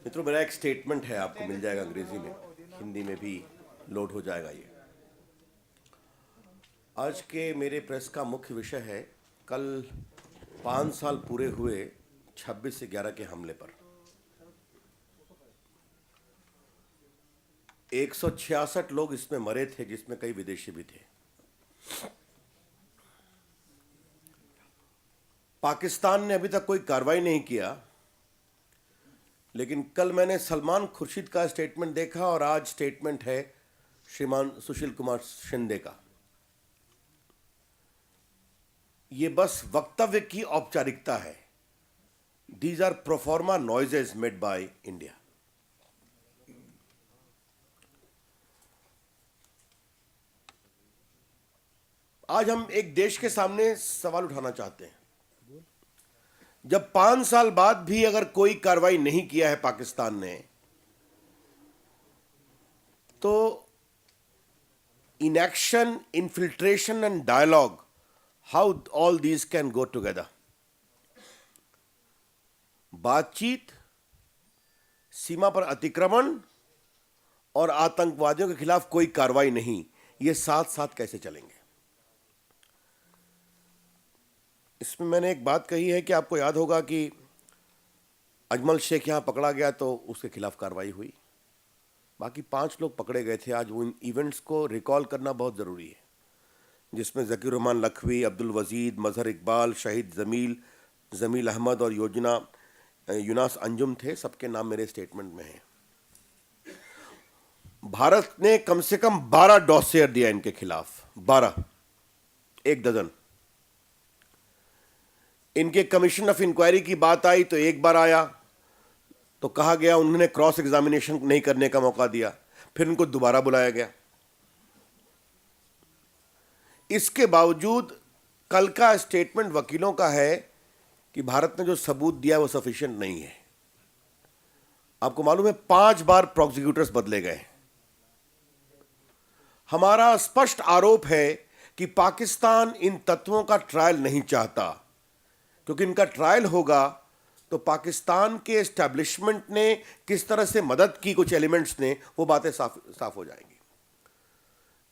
मित्रों, मेरा एक स्टेटमेंट है, आपको मिल जाएगा अंग्रेजी में, हिंदी में भी लोड हो जाएगा ये। आज के मेरे प्रेस का मुख्य विषय है कल 5 साल पूरे हुए 26/11 के हमले पर। 166 लोग इसमें मरे थे, जिसमें कई विदेशी भी थे। पाकिस्तान ने अभी तक कोई कार्रवाई नहीं किया, लेकिन कल मैंने सलमान खुर्शीद का स्टेटमेंट देखा और आज स्टेटमेंट है श्रीमान सुशील कुमार शिंदे का। ये बस वक्तव्य की औपचारिकता है। These are proforma noises made by India. आज हम एक देश के सामने सवाल उठाना चाहते हैं। जब 5 साल बाद भी अगर कोई कार्रवाई नहीं किया है पाकिस्तान ने, तो inaction, infiltration and dialogue, how all these can go together? बातचीत, सीमा पर अतिक्रमण और आतंकवादियों के खिलाफ कोई कार्रवाई नहीं, ये साथ साथ कैसे चलेंगे? इसमें मैंने एक बात कही है कि आपको याद होगा कि अजमल शेख यहां पकड़ा गया तो उसके खिलाफ कार्रवाई हुई। बाकी 5 लोग पकड़े गए थे। आज उन इवेंट्स को रिकॉल करना बहुत ज़रूरी है, जिसमें ज़कीर रहमान लखवी, अब्दुल वजीद, मजहर इकबाल, शहीद जमील अहमद और यूनास अंजुम थे। सबके नाम मेरे स्टेटमेंट में हैं। भारत ने कम से कम 12 डॉसियर दिया इनके खिलाफ, 12, 1 दर्जन। इनके कमीशन ऑफ इंक्वायरी की बात आई तो एक बार आया तो कहा गया उन्होंने क्रॉस एग्जामिनेशन नहीं करने का मौका दिया, फिर उनको दोबारा बुलाया गया। इसके बावजूद कल का स्टेटमेंट वकीलों का है कि भारत ने जो सबूत दिया वो सफिशिएंट नहीं है। आपको मालूम है 5 बार प्रोसिक्यूटर्स बदले गए। हमारा स्पष्ट आरोप है कि पाकिस्तान इन तत्वों का ट्रायल नहीं चाहता, क्योंकि इनका ट्रायल होगा तो पाकिस्तान के एस्टैब्लिशमेंट ने किस तरह से मदद की कुछ एलिमेंट्स ने, वो बातें साफ हो जाएंगी।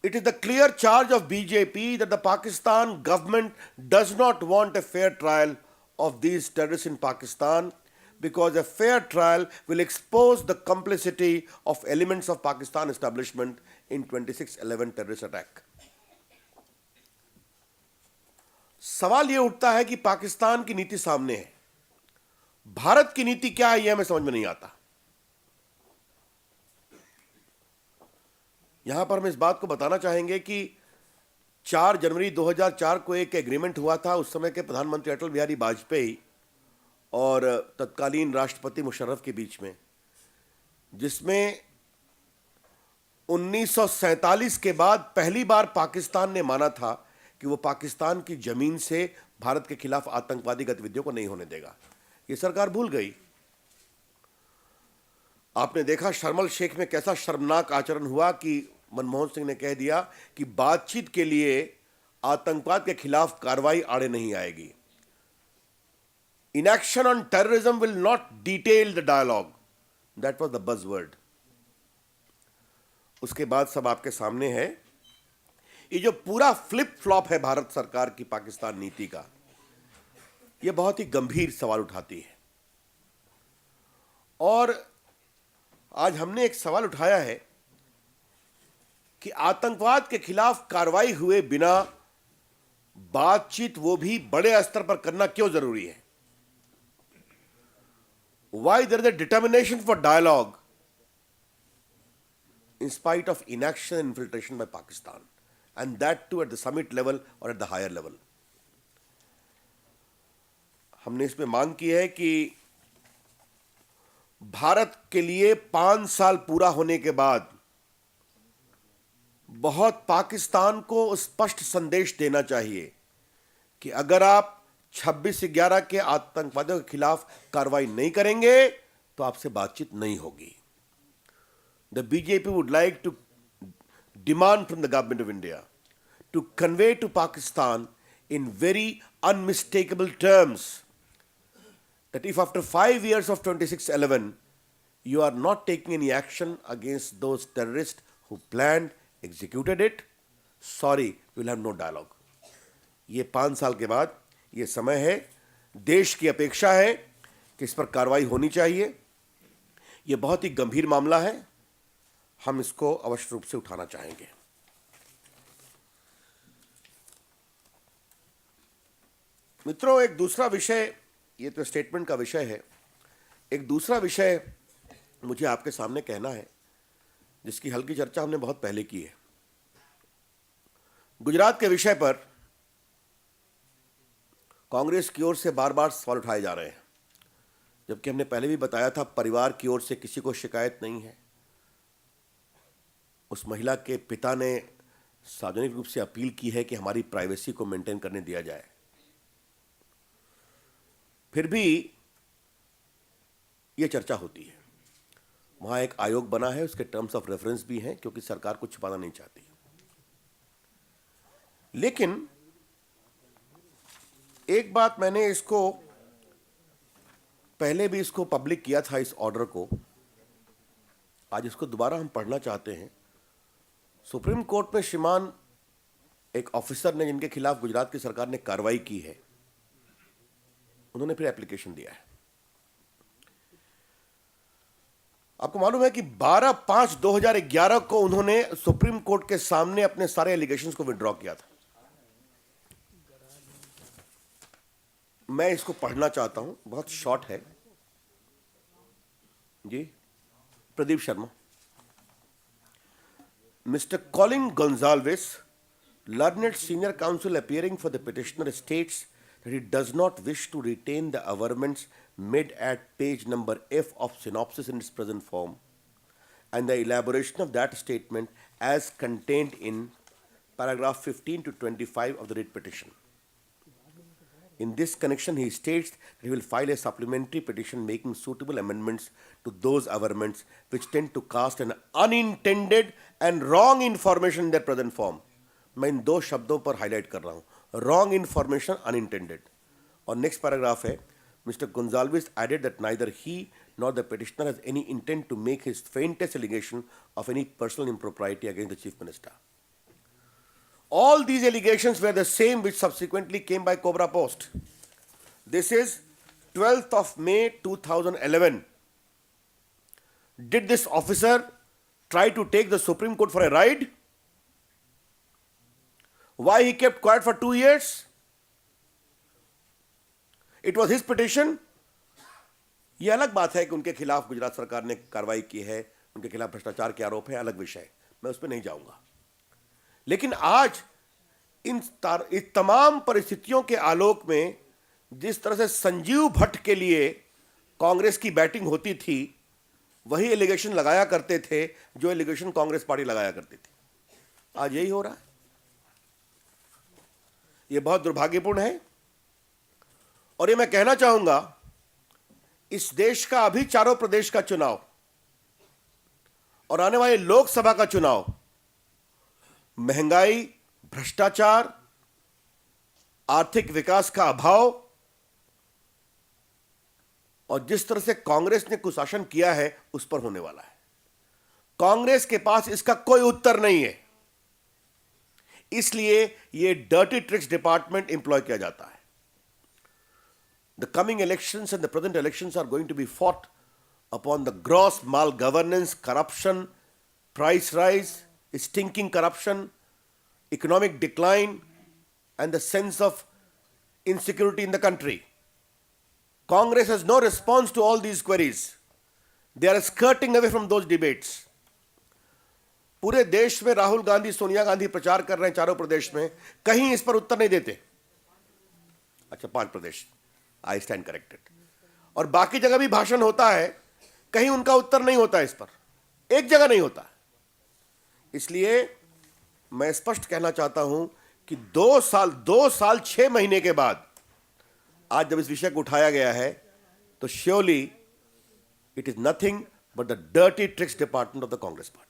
It is the clear charge of BJP that the Pakistan government does not want a fair trial of these terrorists in Pakistan, because a fair trial will expose the complicity of elements of Pakistan establishment in 26/11 terrorist attack. सवाल यह उठता है कि पाकिस्तान की नीति सामने है, भारत की नीति क्या है, यह हमें समझ में नहीं आता। यहां पर हम इस बात को बताना चाहेंगे कि 4 जनवरी 2004 को एक एग्रीमेंट हुआ था उस समय के प्रधानमंत्री अटल बिहारी वाजपेयी और तत्कालीन राष्ट्रपति मुशर्रफ के बीच में, जिसमें 1947 के बाद पहली बार पाकिस्तान ने माना था कि वो पाकिस्तान की जमीन से भारत के खिलाफ आतंकवादी गतिविधियों को नहीं होने देगा। ये सरकार भूल गई। आपने देखा शर्मल शेख में कैसा शर्मनाक आचरण हुआ कि मनमोहन सिंह ने कह दिया कि बातचीत के लिए आतंकवाद के खिलाफ कार्रवाई आड़े नहीं आएगी। Inaction on terrorism will not derail the dialogue, that was the buzzword. उसके बाद सब आपके सामने है। ये जो पूरा फ्लिप फ्लॉप है भारत सरकार की पाकिस्तान नीति का, यह बहुत ही गंभीर सवाल उठाती है। और आज हमने एक सवाल उठाया है कि आतंकवाद के खिलाफ कार्रवाई हुए बिना बातचीत, वो भी बड़े स्तर पर करना क्यों जरूरी है? Why there is a determination for dialogue in spite of inaction and infiltration by Pakistan, and that too at the summit level or at the higher level. हमने इसमें मांग की है कि भारत के लिए 5 साल पूरा होने के बाद बहुत पाकिस्तान को स्पष्ट संदेश देना चाहिए कि अगर आप 26/11 के आतंकवादियों के खिलाफ कार्रवाई नहीं करेंगे तो आपसे बातचीत नहीं होगी। The BJP would like to demand from the government of India to convey to Pakistan in very unmistakable terms that if after 5 years of 26/11 you are not taking any action against those terrorists who planned, executed it, sorry, we'll have no dialogue. ये 5 साल के बाद ये समय है, देश की अपेक्षा है कि इस पर कार्रवाई होनी चाहिए. ये बहुत ही गंभीर मामला है, हम इसको अवश्य रूप से उठाना चाहेंगे. मित्रों, एक दूसरा विषय, ये तो स्टेटमेंट का विषय है, एक दूसरा विषय मुझे आपके सामने कहना है जिसकी हल्की चर्चा हमने बहुत पहले की है. गुजरात के विषय पर कांग्रेस की ओर से बार बार सवाल उठाए जा रहे हैं, जबकि हमने पहले भी बताया था परिवार की ओर से किसी को शिकायत नहीं है. उस महिला के पिता ने सार्वजनिक रूप से अपील की है कि हमारी प्राइवेसी को मेंटेन करने दिया जाए. फिर भी यह चर्चा होती है. वहां एक आयोग बना है, उसके टर्म्स ऑफ रेफरेंस भी हैं, क्योंकि सरकार कुछ छुपाना नहीं चाहती. लेकिन एक बात मैंने इसको पहले भी इसको पब्लिक किया था, इस ऑर्डर को, आज इसको दोबारा हम पढ़ना चाहते हैं. सुप्रीम कोर्ट में श्रीमान एक ऑफिसर ने, जिनके खिलाफ गुजरात की सरकार ने कार्रवाई की है, उन्होंने फिर एप्लीकेशन दिया है. आपको मालूम है कि 12/5/2011 को उन्होंने सुप्रीम कोर्ट के सामने अपने सारे एलिगेशंस को विड्रॉ किया था. मैं इसको पढ़ना चाहता हूं, बहुत शॉर्ट है जी. Pradeep Sharma. Mr. Colin Gonsalves, learned senior counsel appearing for the petitioner, states that he does not wish to retain the averments made at page number F of synopsis in its present form, and the elaboration of that statement as contained in paragraph 15 to 25 of the writ petition. In this connection, he states that he will file a supplementary petition making suitable amendments to those averments which tend to cast an unintended and wrong information in their present form. मैं इन दो शब्दों पर highlight कर रहा हूं, wrong information, unintended. और next paragraph है, Mr. Gonsalves added that neither he nor the petitioner has any intent to make his faintest allegation of any personal impropriety against the Chief Minister. All these allegations were the same which subsequently came by Cobra Post. This is 12th of May 2011. Did this officer try to take the Supreme Court for a ride? Why he kept quiet for 2 years? It was his petition. यह अलग बात है कि उनके खिलाफ गुजरात सरकार ने कार्रवाई की है, उनके खिलाफ भ्रष्टाचार के आरोप है, अलग विषय, मैं उस पर नहीं जाऊंगा. लेकिन आज इन तमाम परिस्थितियों के आलोक में जिस तरह से संजीव भट्ट के लिए कांग्रेस की बैटिंग होती थी, वही एलिगेशन लगाया करते थे जो एलिगेशन कांग्रेस पार्टी लगाया करती थी. आज यही हो रहा है. यह बहुत दुर्भाग्यपूर्ण है. और ये मैं कहना चाहूंगा, इस देश का अभी चारों प्रदेश का चुनाव और आने वाले लोकसभा का चुनाव महंगाई, भ्रष्टाचार, आर्थिक विकास का अभाव और जिस तरह से कांग्रेस ने कुशासन किया है उस पर होने वाला है. कांग्रेस के पास इसका कोई उत्तर नहीं है, इसलिए यह डर्टी ट्रिक्स डिपार्टमेंट इंप्लॉय किया जाता है. The coming elections and the present elections are going to be fought upon the gross malgovernance, corruption, price rise, stinking corruption, economic decline, and the sense of insecurity in the country. Congress has no response to all these queries. They are skirting away from those debates. पूरे देश में राहुल गांधी, सोनिया गांधी प्रचार कर रहे हैं चारों प्रदेश में, कहीं इस पर उत्तर नहीं देते. अच्छा, 5 प्रदेश, आई स्टैंड करेक्टेड. और बाकी जगह भी भाषण होता है, कहीं उनका उत्तर नहीं होता इस पर, एक जगह नहीं होता. इसलिए मैं स्पष्ट कहना चाहता हूं कि 2 साल 6 महीने के बाद आज जब इस विषय को उठाया गया है, तो surely it is nothing but the dirty tricks department of the Congress party.